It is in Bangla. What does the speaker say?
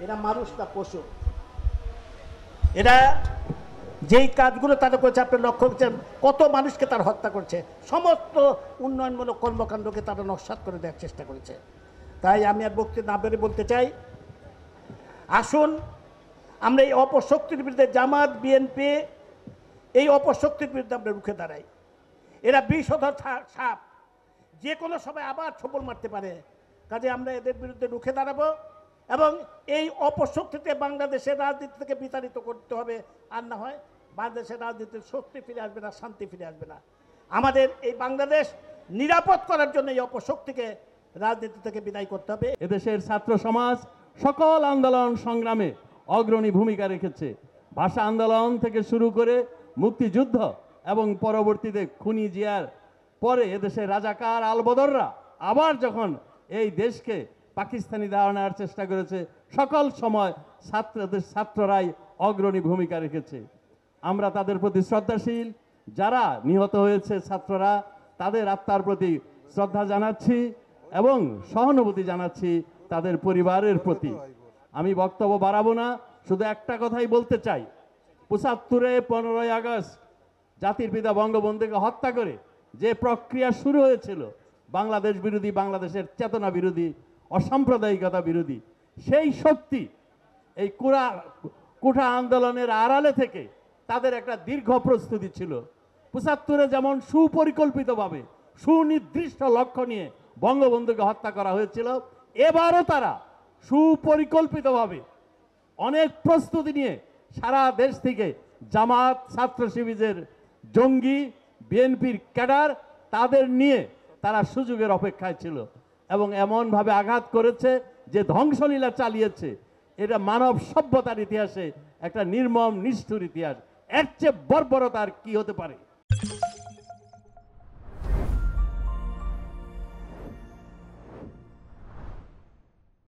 এরা মানুষ না পশু। এরা যেই কাজগুলো তারা করেছে আপনি লক্ষ্য করছেন, কত মানুষকে তারা হত্যা করছে, সমস্ত উন্নয়নমূলক কর্মকাণ্ডকে তারা নস্যাৎ করে দেওয়ার চেষ্টা করেছে। তাই আমি আর বক্তৃতা না বেড়ে বলতে চাই, আসুন আমরা এই অপশক্তির বিরুদ্ধে, জামাত বিএনপি এই অপশক্তির বিরুদ্ধে আমরা রুখে দাঁড়াই। এরা বিষধর সাপ, যে কোনো সময় আবার ছোবল মারতে পারে। কাজে আমরা এদের বিরুদ্ধে রুখে দাঁড়াবো এবং এই অপশক্তিতে বাংলাদেশের রাজনীতি থেকে বিতাড়িত করতে হবে। আর না হয় বাংলাদেশের রাজনীতির শক্তি ফিরে আসবে না, শান্তি ফিরে আসবে না। আমাদের এই বাংলাদেশ নিরাপদ করার জন্য এই অপশক্তিকে রাজনীতি থেকে বিদায় করতে হবে। এদেশের ছাত্র সমাজ সকল আন্দোলন সংগ্রামে অগ্রণী ভূমিকা রেখেছে। ভাষা আন্দোলন থেকে শুরু করে মুক্তিযুদ্ধ এবং পরবর্তীতে খুনি জিয়ার পরে এদেশের রাজাকার আলবদররা আবার যখন এই দেশকে পাকিস্তানি ধারণার চেষ্টা করেছে, সকল সময় ছাত্ররাই অগ্রণী ভূমিকা রেখেছে। আমরা তাদের প্রতি শ্রদ্ধাশীল। যারা নিহত হয়েছে ছাত্ররা, তাদের আত্মার প্রতি শ্রদ্ধা জানাচ্ছি এবং সহানুভূতি জানাচ্ছি তাদের পরিবারের প্রতি। আমি বক্তব্য বাড়াবো না, শুধু একটা কথাই বলতে চাই, ৭৫-এ ১৫ই আগস্ট জাতির পিতা বঙ্গবন্ধুকে হত্যা করে যে প্রক্রিয়া শুরু হয়েছিল, বাংলাদেশ বিরোধী, বাংলাদেশের চেতনা বিরোধী, অসাম্প্রদায়িকতা বিরোধী, সেই শক্তি এই কোঠা আন্দোলনের আড়ালে থেকে তাদের একটা দীর্ঘ প্রস্তুতি ছিল। ৭৫-এ যেমন সুপরিকল্পিতভাবে সুনির্দিষ্ট লক্ষ্য নিয়ে বঙ্গবন্ধুকে হত্যা করা হয়েছিল, এবারও তারা সুপরিকল্পিতভাবে অনেক প্রস্তুতি নিয়ে সারা দেশ থেকে জামাত, ছাত্র শিবিরের জঙ্গি, বিএনপির ক্যাডার, তাদের নিয়ে তারা সুযোগের অপেক্ষায় ছিল এবং এমনভাবে আঘাত করেছে যে ধ্বংসলীলা চালিয়েছে। এটা মানব সভ্যতার ইতিহাসে একটা নির্মম নিষ্ঠুর ইতিহাস। এর চেয়ে বর্বরতা আর কি হতে পারে?